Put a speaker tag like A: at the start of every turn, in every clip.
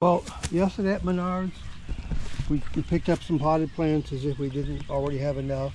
A: Well, yesterday at Menards, we picked up some potted plants as if we didn't already have enough.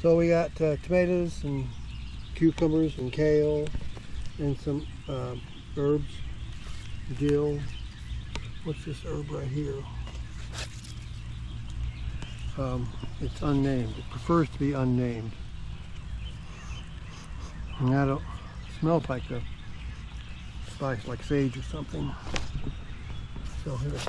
A: So we got tomatoes and cucumbers and kale and some herbs, dill. What's this herb right here? It's unnamed. It prefers to be unnamed. And that smells like a spice, like sage or something. So here's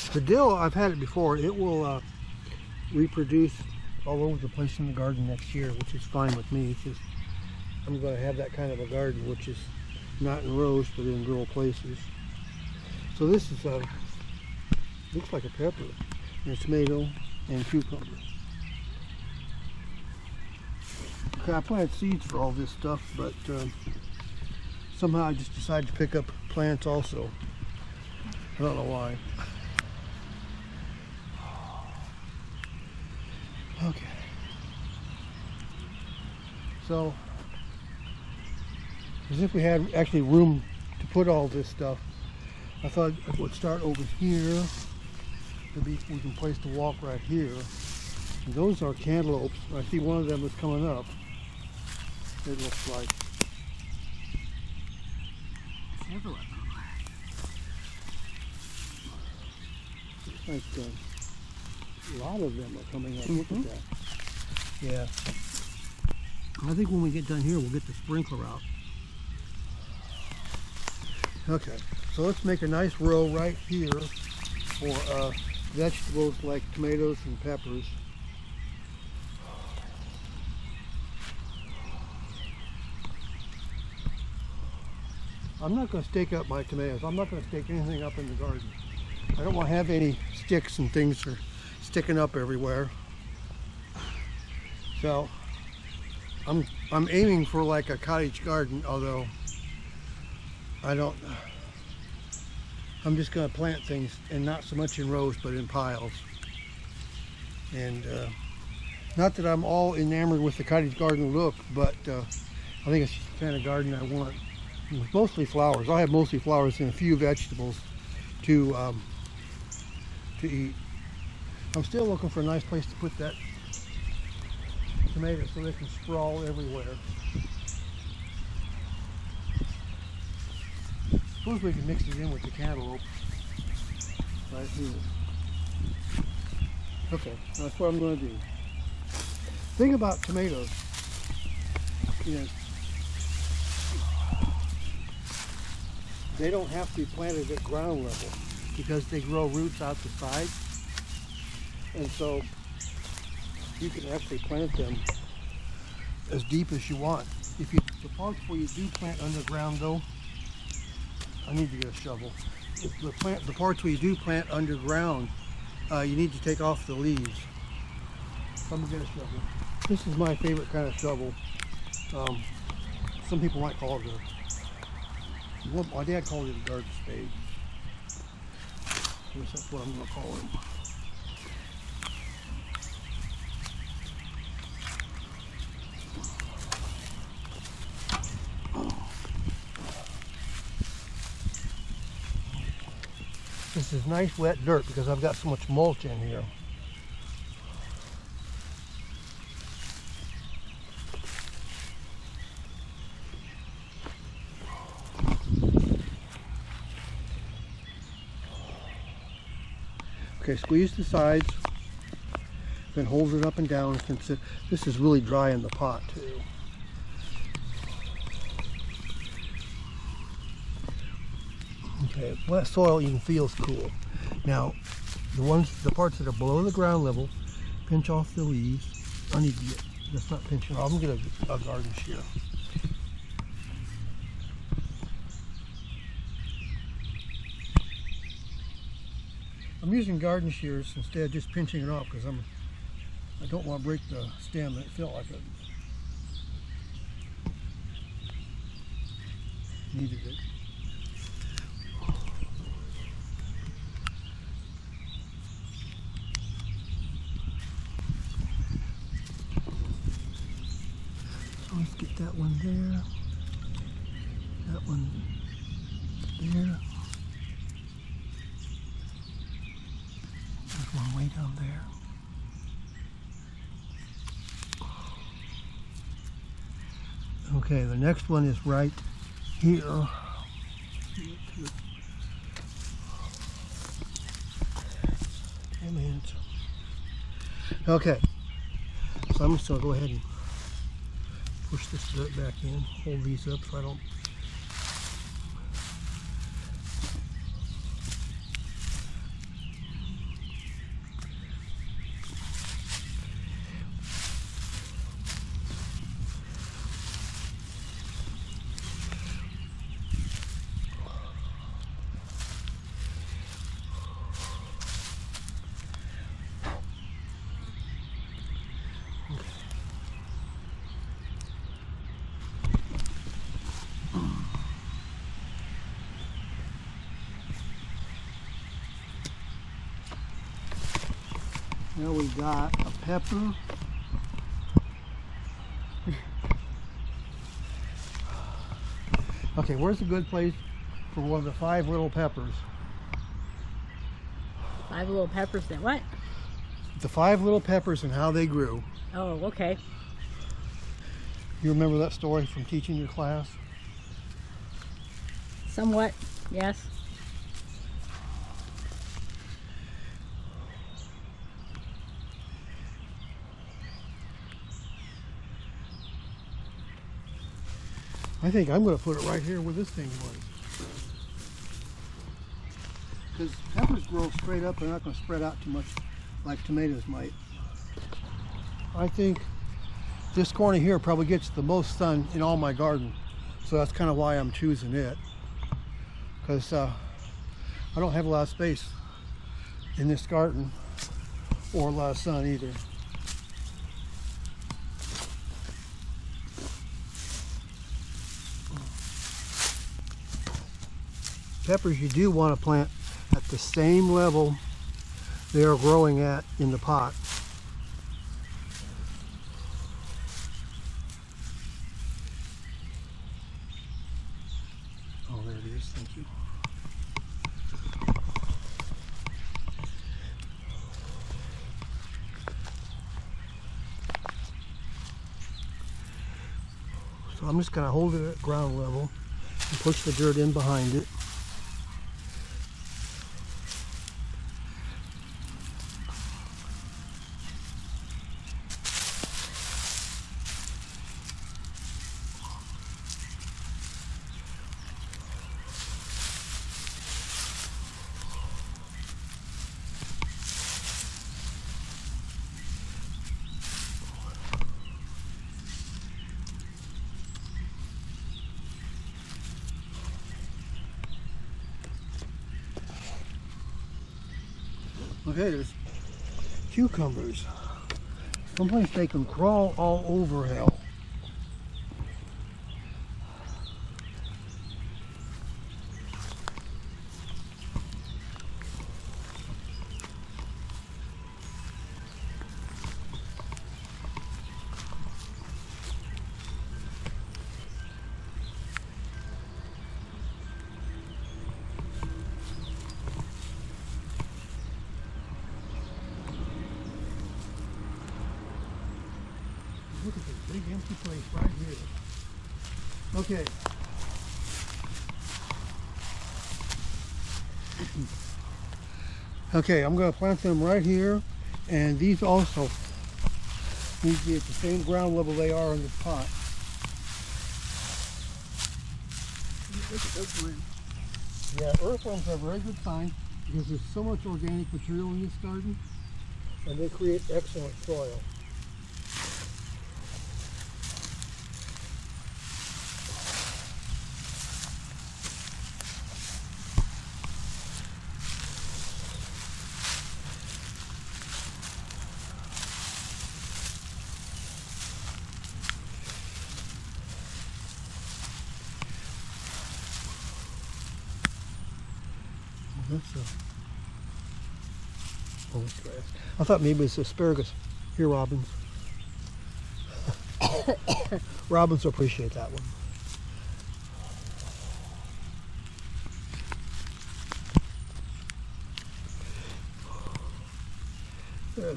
A: the dill. I've had it before. It will reproduce all over the place in the garden next year, which is fine with me because I'm going to have that kind of a garden, which is not in rows but in little places. So this is looks like a pepper, and a tomato and cucumber. Okay, I planted seeds for all this stuff, but somehow I just decided to pick up plants also. I don't know why. Okay. So, as if we had actually room to put all this stuff, I thought I would start over here. Maybe we can place the walk right here. And those are cantaloupes. I see one of them is coming up. It looks like. Like a lot of them are coming up. Look at that. Yeah. I think when we get done here, we'll get the sprinkler out. Okay, so let's make a nice row right here for vegetables like tomatoes and peppers. I'm not going to stake up my tomatoes. I'm not going to stake anything up in the garden. I don't want to have any sticks and things that are sticking up everywhere. So I'm aiming for like a cottage garden, although I'm just going to plant things, and not so much in rows but in piles. And not that I'm all enamored with the cottage garden look, but I think it's the kind of garden I want. With mostly flowers. I'll have mostly flowers and a few vegetables to eat. I'm still looking for a nice place to put that tomato so they can sprawl everywhere. Suppose we can mix it in with the cantaloupe right here. Okay, that's what I'm going to do. Thing about tomatoes is they don't have to be planted at ground level because they grow roots out the side, and so you can actually plant them as deep as you want. If you, the parts where you do plant underground though, I need to get a shovel. If the parts where you do plant underground, you need to take off the leaves. So I'm gonna get a shovel. This is my favorite kind of shovel. Some people might call it my dad called it a garden spade. I guess that's what I'm going to call it. This is nice wet dirt because I've got so much mulch in here. Okay, squeeze the sides, then hold it up and down. This is really dry in the pot too. Okay, wet soil you can feel is cool. Now, the parts that are below the ground level, pinch off the leaves. I need to get, that's not pinching off. I'm gonna get a garden shear. I'm using garden shears instead of just pinching it off because I don't want to break the stem. It felt like it needed it. So let's get that one there, that one there. There's one way down there. Okay, the next one is right here. Okay, so I'm just going to go ahead and push this dirt back in, hold these up so I don't. Now we got a pepper. Okay, where's a good place for one of the 5 little peppers?
B: 5 little peppers that what?
A: The 5 little peppers and how they grew.
B: Oh, okay.
A: You remember that story from teaching your class?
B: Somewhat, yes.
A: I think I'm going to put it right here where this thing was. Because peppers grow straight up, they're not going to spread out too much like tomatoes might. I think this corner here probably gets the most sun in all my garden. So that's kind of why I'm choosing it. Because I don't have a lot of space in this garden or a lot of sun either. Peppers you do want to plant at the same level they are growing at in the pot. Oh, there it is. Thank you. So I'm just going to hold it at ground level and push the dirt in behind it. Okay, there's cucumbers. Sometimes they can crawl all over hell. Look at this big empty place right here. Okay. Okay, I'm going to plant them right here, and these also need to be at the same ground level they are in the pot.
B: Look at this one.
A: Yeah, earthworms are a very good sign because there's so much organic material in this garden, and they create excellent soil. Oh, it's grass. I thought maybe it's asparagus. Here, Robins. Robins will appreciate that one.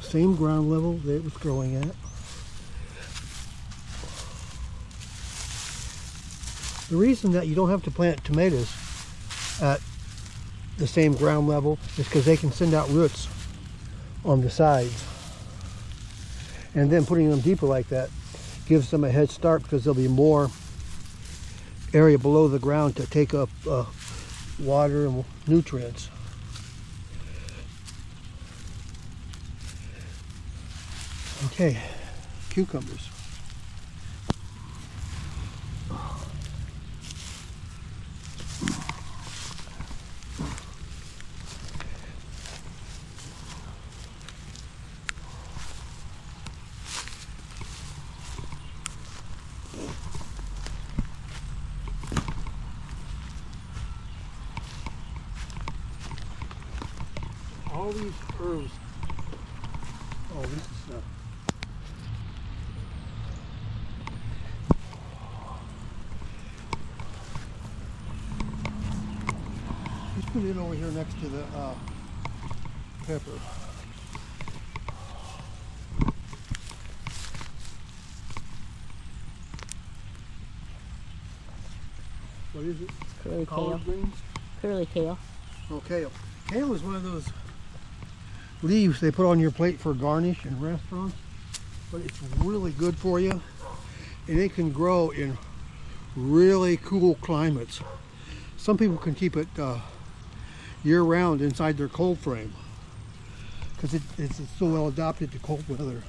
A: Same ground level that it was growing at. The reason that you don't have to plant tomatoes at the same ground level is because they can send out roots on the sides. And then putting them deeper like that gives them a head start because there'll be more area below the ground to take up water and nutrients. Okay, cucumbers. All these herbs. Oh, this is let's put it over here next to the pepper. What is it?
B: Curly
A: Collard
B: kale.
A: greens?
B: Curly kale.
A: Oh, kale. Kale is one of those leaves they put on your plate for garnish in restaurants, but it's really good for you, and it can grow in really cool climates. Some people can keep it year-round inside their cold frame because it's so well adapted to cold weather.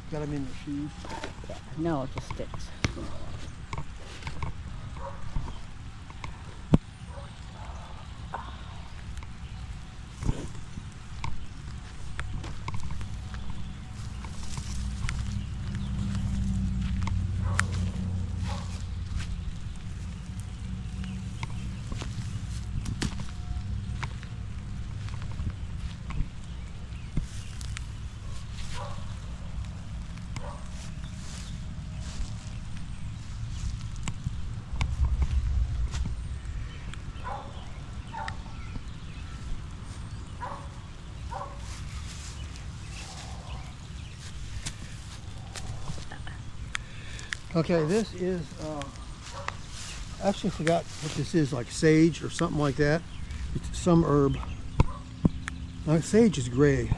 A: Got them in your shoes.
B: Yeah. No, it just sticks.
A: Okay, this is, I actually forgot what this is, like sage or something like that. It's some herb. Sage is gray.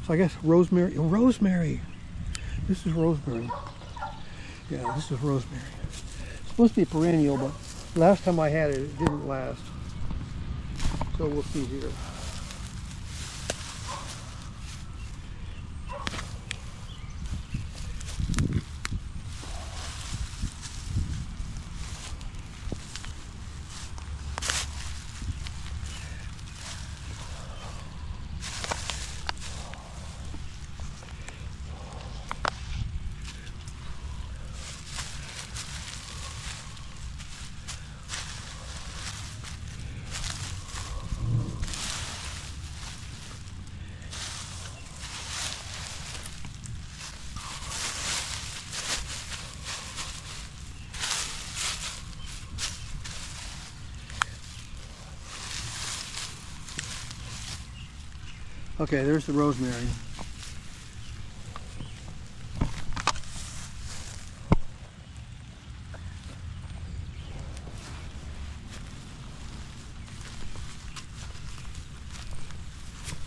A: So I guess rosemary. Oh, rosemary. This is rosemary. Yeah, this is rosemary. It's supposed to be perennial, but last time I had it, it didn't last. So we'll see here. Okay, there's the rosemary.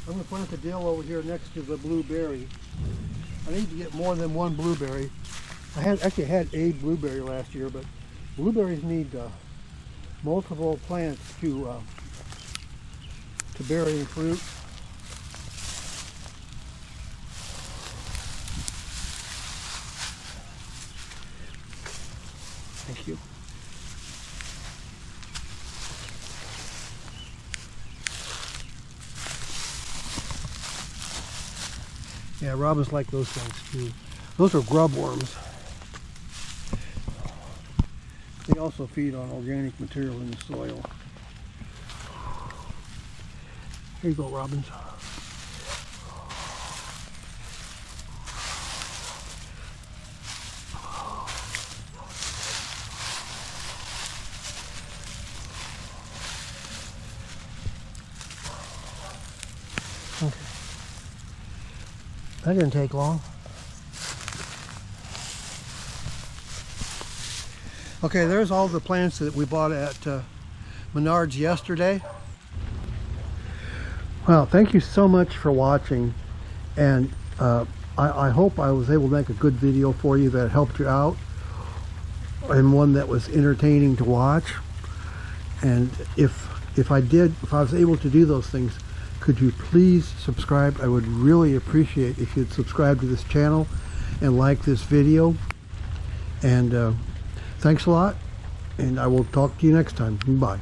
A: I'm going to plant the dill over here next to the blueberry. I need to get more than one blueberry. I actually had a blueberry last year, but Blueberries need multiple plants to bearing fruit. Thank you. Yeah, robins like those things too. Those are grub worms. They also feed on organic material in the soil. Here you go, robins. Okay. That didn't take long. Okay, there's all the plants that we bought at Menards yesterday. Well, thank you so much for watching, and I hope I was able to make a good video for you that helped you out, and one that was entertaining to watch. And if I was able to do those things, could you please subscribe? I would really appreciate if you'd subscribe to this channel and like this video. And thanks a lot, and I will talk to you next time. Bye.